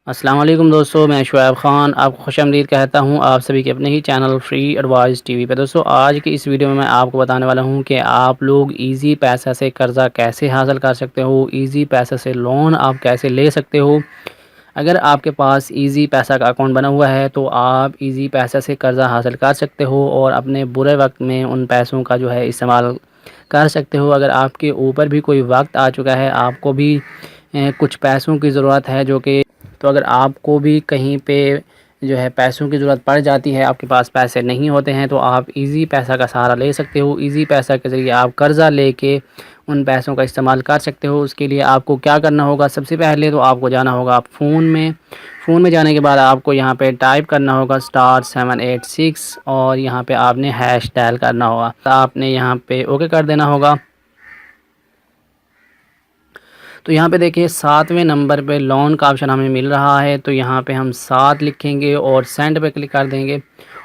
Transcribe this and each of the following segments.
السلام علیکم دوستو، میں شعیب خان آپ کو خوش آمدید کہتا ہوں آپ سبھی کے اپنے ہی channel free advise TV پہ۔ دوستو آج کی اس ویڈیو میں آپ کو بتانے والا ہوں کہ آپ لوگ ایزی پیسہ سے قرضہ کیسے حاصل کر سکتے ہو، ایزی پیسہ سے لون آپ کیسے لے سکتے ہو۔ اگر آپ کے پاس ایزی پیسہ کا اکاؤنٹ بنا ہوا ہے تو آپ ایزی پیسہ سے قرضہ حاصل کر سکتے ہو اور اپنے برے وقت میں ان پیسوں کا جو ہے استعمال کر سکتے ہو۔ اگر آپ کے اوپر بھی کوئی وقت آ چکا ہے، آپ کو بھی کچھ پیسوں کی ضرورت ہے تو اگر آپ کو بھی کہیں پہ جو ہے پیسوں کی ضرورت پڑ جاتی ہے، آپ کے پاس پیسے نہیں ہوتے ہیں، تو آپ ایزی پیسہ کا سہارا لے سکتے ہو۔ ایزی پیسہ کے ذریعے آپ قرضہ لے کے ان پیسوں کا استعمال کر سکتے ہو۔ اس کے لیے آپ کو کیا کرنا ہوگا، سب سے پہلے تو آپ کو جانا ہوگا فون میں جانے کے بعد آپ کو یہاں پہ ٹائپ کرنا ہوگا *786 اور یہاں پہ آپ نے ہیش ڈائل کرنا ہوگا۔ آپ نے یہاں پہ اوکے کر دینا ہوگا۔ تو یہاں پہ دیکھیں 7ویں نمبر پہ لون کا آپشن ہمیں مل رہا ہے، تو یہاں پہ ہم 7 لکھیں گے اور سینڈ پہ کلک کر دیں گے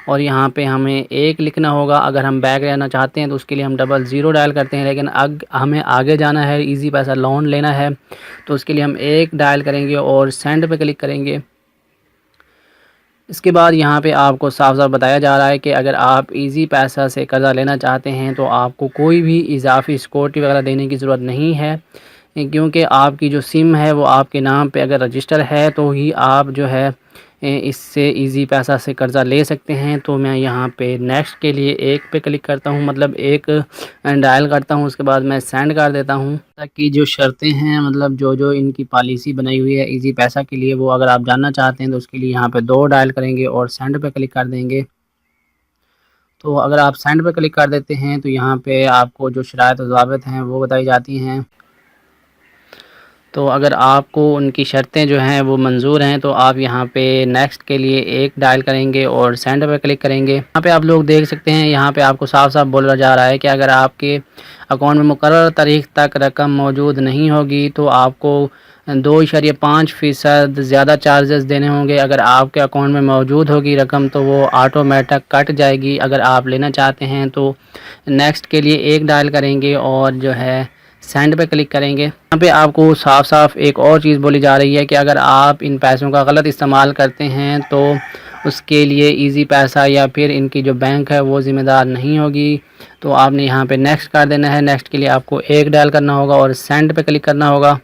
اور یہاں پہ ہمیں 1 لکھنا ہوگا۔ اگر ہم بیک لینا چاہتے ہیں تو اس کے لیے ہم 00 ڈائل کرتے ہیں، لیکن ہمیں آگے جانا ہے، ایزی پیسہ لون لینا ہے تو اس کے لیے ہم 1 ڈائل کریں گے اور سینڈ پہ کلک کریں گے۔ اس کے بعد یہاں پہ آپ کو صاف صاف بتایا جا رہا ہے کہ اگر آپ ایزی پیسہ سے قرضہ لینا چاہتے ہیں تو آپ کو کوئی بھی اضافی سیکورٹی وغیرہ دینے کی ضرورت نہیں ہے، کیونکہ آپ کی جو سم ہے وہ آپ کے نام پہ اگر رجسٹر ہے تو ہی آپ جو ہے اس سے ایزی پیسہ سے قرضہ لے سکتے ہیں۔ تو میں یہاں پہ نیکسٹ کے لیے 1 پہ کلک کرتا ہوں، مطلب 1 ڈائل کرتا ہوں، اس کے بعد میں سینڈ کر دیتا ہوں۔ تاکہ جو شرطیں ہیں، مطلب جو ان کی پالیسی بنائی ہوئی ہے ایزی پیسہ کے لیے، وہ اگر آپ جاننا چاہتے ہیں تو اس کے لیے یہاں پہ 2 ڈائل کریں گے اور سینڈ پہ کلک کر دیں گے۔ تو اگر آپ سینڈ پہ کلک کر دیتے ہیں تو یہاں پہ آپ کو جو شرائط و ضوابط ہیں وہ بتائی جاتی ہیں۔ تو اگر آپ کو ان کی شرطیں جو ہیں وہ منظور ہیں تو آپ یہاں پہ نیکسٹ کے لیے 1 ڈائل کریں گے اور سینڈ پہ کلک کریں گے۔ یہاں پہ آپ لوگ دیکھ سکتے ہیں، یہاں پہ آپ کو صاف صاف بولا جا رہا ہے کہ اگر آپ کے اکاؤنٹ میں مقررہ تاریخ تک رقم موجود نہیں ہوگی تو آپ کو 2.5% زیادہ چارجز دینے ہوں گے۔ اگر آپ کے اکاؤنٹ میں موجود ہوگی رقم تو وہ آٹومیٹک کٹ جائے گی۔ اگر آپ لینا چاہتے ہیں تو نیکسٹ کے لیے 1 ڈائل کریں گے اور جو ہے سینڈ پہ کلک کریں گے۔ یہاں پہ آپ کو صاف صاف ایک اور چیز بولی جا رہی ہے کہ اگر آپ ان پیسوں کا غلط استعمال کرتے ہیں تو اس کے لیے ایزی پیسہ یا پھر ان کی جو بینک ہے وہ ذمہ دار نہیں ہوگی۔ تو آپ نے یہاں پہ نیکسٹ کر دینا ہے۔ نیکسٹ کے لیے آپ کو 1 ڈائل کرنا ہوگا اور سینڈ پہ کلک کرنا ہوگا۔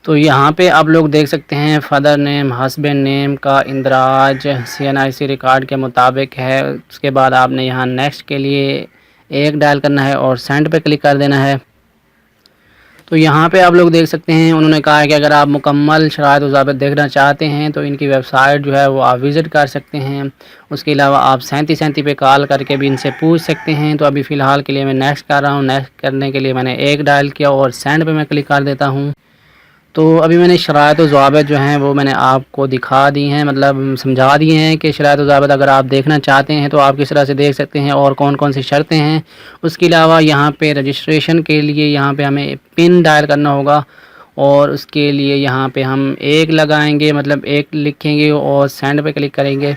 تو یہاں پہ آپ لوگ دیکھ سکتے ہیں فادر نیم ہسبینڈ نیم کا اندراج CNIC ریکارڈ کے مطابق ہے۔ اس کے بعد آپ نے یہاں نیکسٹ کے لیے 1 ڈائل کرنا ہے اور سینڈ پہ کلک کر دینا ہے۔ تو یہاں پہ آپ لوگ دیکھ سکتے ہیں انہوں نے کہا ہے کہ اگر آپ مکمل شرائط و ضوابط دیکھنا چاہتے ہیں تو ان کی ویب سائٹ جو ہے وہ آپ وزٹ کر سکتے ہیں۔ اس کے علاوہ آپ 3737 پہ کال کر کے بھی ان سے پوچھ سکتے ہیں۔ تو ابھی فی الحال کے لیے میں نیکسٹ کر رہا ہوں۔ نیکسٹ کرنے کے لیے میں نے 1 ڈائل کیا اور سینڈ پہ میں کلک کر دیتا ہوں۔ تو ابھی میں نے شرائط و ضوابط جو ہیں وہ میں نے آپ کو دکھا دی ہیں، مطلب سمجھا دی ہیں کہ شرائط و ضوابط اگر آپ دیکھنا چاہتے ہیں تو آپ کس طرح سے دیکھ سکتے ہیں اور کون کون سی شرطیں ہیں۔ اس کے علاوہ یہاں پہ رجسٹریشن کے لیے یہاں پہ ہمیں پن ڈائل کرنا ہوگا اور اس کے لیے یہاں پہ ہم 1 لگائیں گے، مطلب 1 لکھیں گے اور سینڈ پہ کلک کریں گے۔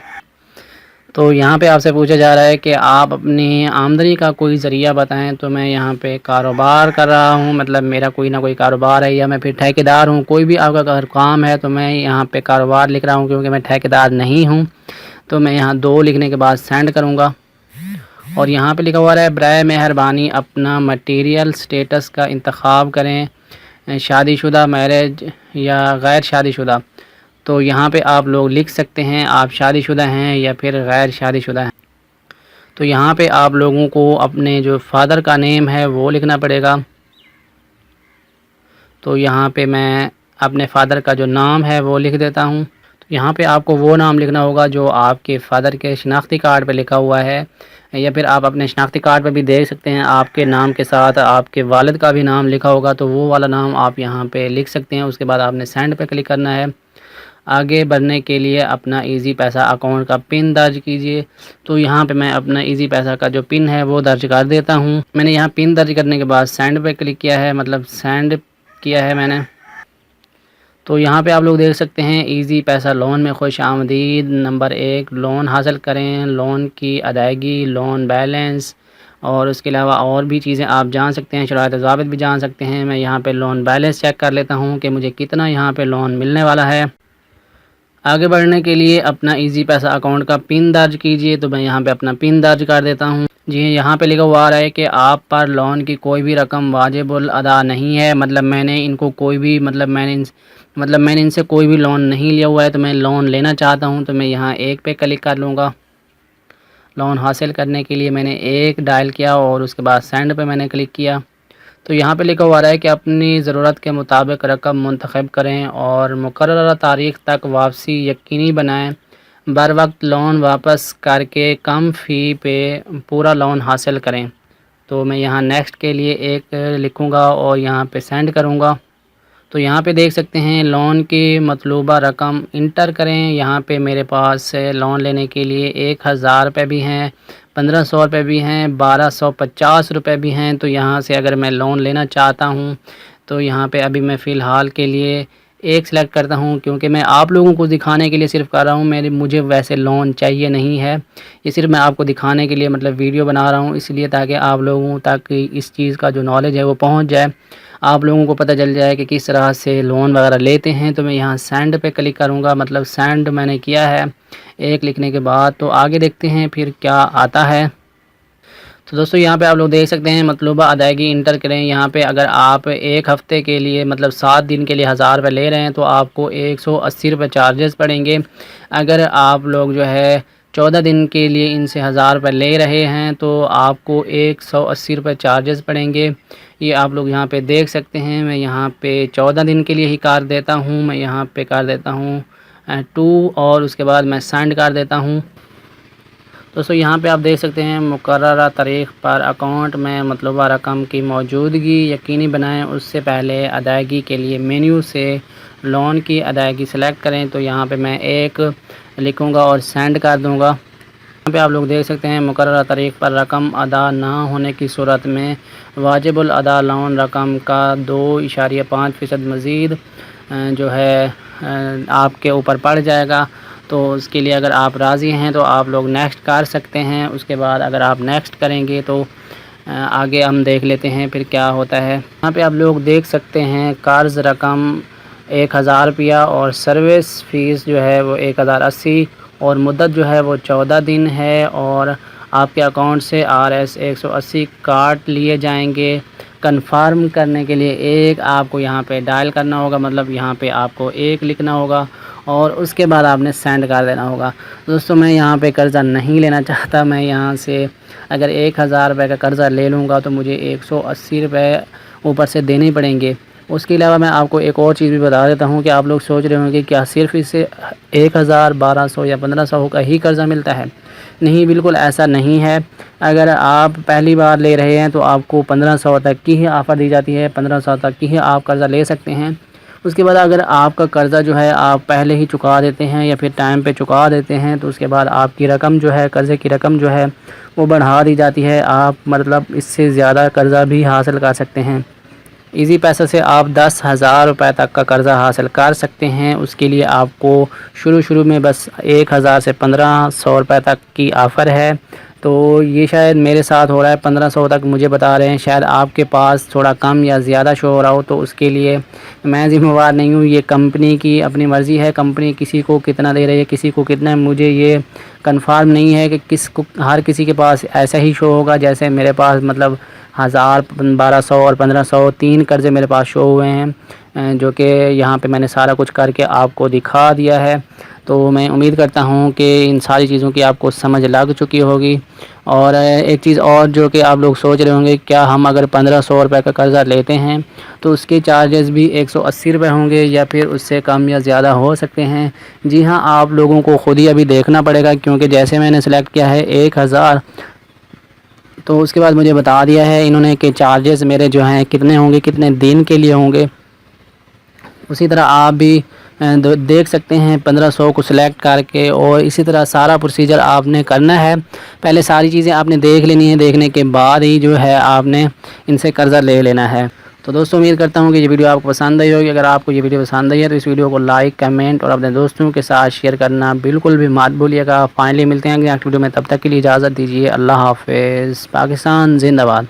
تو یہاں پہ آپ سے پوچھا جا رہا ہے کہ آپ اپنی آمدنی کا کوئی ذریعہ بتائیں، تو میں یہاں پہ کاروبار کر رہا ہوں، مطلب میرا کوئی نہ کوئی کاروبار ہے یا میں پھر ٹھیکیدار ہوں، کوئی بھی آپ کا اگر کام ہے تو میں یہاں پہ کاروبار لکھ رہا ہوں کیونکہ میں ٹھیکیدار نہیں ہوں۔ تو میں یہاں 2 لکھنے کے بعد سینڈ کروں گا اور یہاں پہ لکھا ہوا ہے برائے مہربانی اپنا مٹیریل سٹیٹس کا انتخاب کریں، شادی شدہ، میرج یا غیر شادی شدہ۔ تو یہاں پہ آپ لوگ لکھ سکتے ہیں آپ شادی شدہ ہیں یا پھر غیر شادی شدہ ہیں۔ تو یہاں پہ آپ لوگوں کو اپنے جو فادر کا نیم ہے وہ لکھنا پڑے گا۔ تو یہاں پہ میں اپنے فادر کا جو نام ہے وہ لکھ دیتا ہوں۔ تو یہاں پہ آپ کو وہ نام لکھنا ہوگا جو آپ کے فادر کے شناختی کارڈ پہ لکھا ہوا ہے، یا پھر آپ اپنے شناختی کارڈ پہ بھی دیکھ سکتے ہیں آپ کے نام کے ساتھ آپ کے والد کا بھی نام لکھا ہوگا، تو وہ والا نام آپ یہاں پہ لکھ سکتے ہیں۔ اس کے بعد آپ نے سینڈ پہ کلک کرنا ہے۔ آگے بڑھنے کے لیے اپنا ایزی پیسہ اکاؤنٹ کا پن درج کیجئے۔ تو یہاں پہ میں اپنا ایزی پیسہ کا جو پن ہے وہ درج کر دیتا ہوں۔ میں نے یہاں پن درج کرنے کے بعد سینڈ پہ کلک کیا ہے، مطلب سینڈ کیا ہے میں نے۔ تو یہاں پہ آپ لوگ دیکھ سکتے ہیں ایزی پیسہ لون میں خوش آمدید۔ نمبر 1 لون حاصل کریں، لون کی ادائیگی، لون بیلنس اور اس کے علاوہ اور بھی چیزیں آپ جان سکتے ہیں، شرائط و ضوابط بھی جان سکتے ہیں۔ میں یہاں پہ لون بیلنس چیک کر لیتا ہوں کہ مجھے کتنا یہاں پہ لون ملنے والا ہے۔ آگے بڑھنے کے لیے اپنا ایزی پیسہ اکاؤنٹ کا پن درج کیجئے، تو میں یہاں پہ اپنا پن درج کر دیتا ہوں۔ جی یہاں پہ لکھا ہوا آ رہا ہے کہ آپ پر لون کی کوئی بھی رقم واجب الادا نہیں ہے، مطلب میں نے ان کو کوئی بھی میں نے ان سے کوئی بھی لون نہیں لیا ہوا ہے، تو میں لون لینا چاہتا ہوں، تو میں یہاں 1 پہ کلک کر لوں گا۔ لون حاصل کرنے کے لیے میں نے 1 ڈائل کیا اور اس کے بعد سینڈ پہ میں نے کلک کیا، تو یہاں پہ لکھا ہوا رہا ہے کہ اپنی ضرورت کے مطابق رقم منتخب کریں اور مقررہ تاریخ تک واپسی یقینی بنائیں، بر وقت لون واپس کر کے کم فی پہ پورا لون حاصل کریں۔ تو میں یہاں نیکسٹ کے لیے 1 لکھوں گا اور یہاں پہ سینڈ کروں گا۔ تو یہاں پہ دیکھ سکتے ہیں لون کی مطلوبہ رقم انٹر کریں۔ یہاں پہ میرے پاس لون لینے کے لیے 1000 روپے بھی ہیں، 1500 روپے بھی ہیں، 1250 روپے بھی ہیں۔ تو یہاں سے اگر میں لون لینا چاہتا ہوں تو یہاں پہ ابھی میں فی الحال کے لیے 1 سلیکٹ کرتا ہوں، کیونکہ میں آپ لوگوں کو دکھانے کے لیے صرف کر رہا ہوں، مجھے ویسے لون چاہیے نہیں ہے، یہ صرف میں آپ کو دکھانے کے لیے ویڈیو بنا رہا ہوں، اس لیے تاکہ آپ لوگوں تک اس چیز کا جو نالج ہے وہ پہنچ جائے، آپ لوگوں کو پتہ چل جائے کہ کس طرح سے لون وغیرہ لیتے ہیں۔ تو میں یہاں سینڈ پہ کلک کروں گا، سینڈ میں نے کیا ہے 1 لکھنے کے بعد۔ تو آگے دیکھتے ہیں پھر کیا آتا ہے۔ تو دوستو یہاں پہ آپ لوگ دیکھ سکتے ہیں مطلوبہ ادائیگی انٹر کریں۔ یہاں پہ اگر آپ 1 ہفتے کے لیے 7 دن کے لیے 1000 روپے لے رہے ہیں تو آپ کو 180 روپے چارجز پڑیں گے۔ اگر آپ لوگ 14 دن کے لیے ان سے 1000 روپے لے رہے ہیں تو آپ کو 180 روپے چارجز پڑیں گے۔ یہ آپ لوگ یہاں پہ دیکھ سکتے ہیں۔ میں یہاں پہ 14 دن کے لیے ہی کر دیتا ہوں، میں یہاں پہ کر دیتا ہوں 2 اور اس کے بعد میں سینڈ کر دیتا ہوں۔ دوستو یہاں پہ آپ دیکھ سکتے ہیں مقررہ تاریخ پر اکاؤنٹ میں مطلوبہ رقم کی موجودگی یقینی بنائیں، اس سے پہلے ادائیگی کے لیے مینیو سے لون کی ادائیگی سلیکٹ کریں۔ تو یہاں پہ میں 1 لکھوں گا اور سینڈ کر دوں گا۔ یہاں پہ آپ لوگ دیکھ سکتے ہیں مقررہ تاریخ پر رقم ادا نہ ہونے کی صورت میں واجب الادا لون رقم کا 2.5% مزید آپ کے اوپر پڑ جائے گا۔ تو اس کے لیے اگر آپ راضی ہیں تو آپ لوگ نیکسٹ کر سکتے ہیں۔ اس کے بعد اگر آپ نیکسٹ کریں گے تو آگے ہم دیکھ لیتے ہیں پھر کیا ہوتا ہے۔ یہاں پہ آپ لوگ دیکھ سکتے ہیں قرض رقم 1000 روپیہ اور سروس فیس وہ 1080 اور مدت وہ 14 دن ہے، اور آپ کے اکاؤنٹ سے RS 180 کاٹ لیے جائیں گے۔ کنفرم کرنے کے لیے 1 آپ کو یہاں پہ ڈائل کرنا ہوگا، یہاں پہ آپ کو 1 لکھنا ہوگا اور اس کے بعد آپ نے سینڈ کر دینا ہوگا۔ دوستو میں یہاں پہ قرضہ نہیں لینا چاہتا، میں یہاں سے اگر 1000 روپے کا قرضہ لے لوں گا تو مجھے 180 روپے اوپر سے دینے پڑیں گے۔ اس کے علاوہ میں آپ کو ایک اور چیز بھی بتا دیتا ہوں کہ آپ لوگ سوچ رہے ہوں گے کیا صرف اس سے 1000 1200 یا 1500 کا ہی قرضہ ملتا ہے؟ نہیں، بالکل ایسا نہیں ہے۔ اگر آپ پہلی بار لے رہے ہیں تو آپ کو 1500 تک کی ہی آفر دی جاتی ہے، 1500 تک کی ہی آپ قرضہ لے سکتے ہیں۔ اس کے بعد اگر آپ کا قرضہ آپ پہلے ہی چکا دیتے ہیں یا پھر ٹائم پہ چکا دیتے ہیں تو اس کے بعد آپ کی رقم قرضے کی رقم وہ بڑھا دی جاتی ہے، آپ اس سے زیادہ قرضہ بھی حاصل کر سکتے ہیں۔ ایزی پیسہ سے آپ 10,000 روپے تک کا قرضہ حاصل کر سکتے ہیں۔ اس کے لیے آپ کو شروع میں بس 1000 سے 1500 روپے تک کی آفر ہے، تو یہ شاید میرے ساتھ ہو رہا ہے 1500 تک مجھے بتا رہے ہیں، شاید آپ کے پاس تھوڑا کم یا زیادہ شو ہو رہا ہو، تو اس کے لیے میں ذمہ وار نہیں ہوں، یہ کمپنی کی اپنی مرضی ہے، کمپنی کسی کو کتنا دے رہی ہے کسی کو کتنا، مجھے یہ کنفرم نہیں ہے کہ ہر کسی کے پاس ایسا ہی شو ہوگا جیسے میرے پاس 1000 1200 اور 1500 3 قرضے میرے پاس شو ہوئے ہیں، جو کہ یہاں پہ میں نے سارا کچھ کر کے آپ کو دکھا دیا ہے۔ تو میں امید کرتا ہوں کہ ان ساری چیزوں کی آپ کو سمجھ لگ چکی ہوگی۔ اور ایک چیز اور جو کہ آپ لوگ سوچ رہے ہوں گے، کیا ہم اگر 1500 روپے کا قرضہ لیتے ہیں تو اس کے چارجز بھی 180 روپے ہوں گے یا پھر اس سے کم یا زیادہ ہو سکتے ہیں؟ جی ہاں، آپ لوگوں کو خود ہی ابھی دیکھنا پڑے گا، کیونکہ جیسے میں نے سلیکٹ کیا ہے 1000، تو اس کے بعد مجھے بتا دیا ہے انہوں نے کہ چارجز میرے کتنے ہوں گے، کتنے دن کے لیے ہوں گے۔ اسی طرح آپ بھی دیکھ سکتے ہیں 1500 کو سلیکٹ کر کے، اور اسی طرح سارا پروسیجر آپ نے کرنا ہے۔ پہلے ساری چیزیں آپ نے دیکھ لینی ہے، دیکھنے کے بعد ہی آپ نے ان سے قرضہ لے لینا ہے۔ تو دوستوں امید کرتا ہوں کہ یہ ویڈیو آپ کو پسند آئی ہوگی۔ اگر آپ کو یہ ویڈیو پسند آئی ہے تو اس ویڈیو کو لائک، کمنٹ اور اپنے دوستوں کے ساتھ شیئر کرنا بالکل بھی مت بھولیے گا۔ فائنلی ملتے ہیں نیکسٹ ویڈیو میں، تب تک کے لیے اجازت دیجیے۔ اللہ حافظ۔ پاکستان زندہ باد۔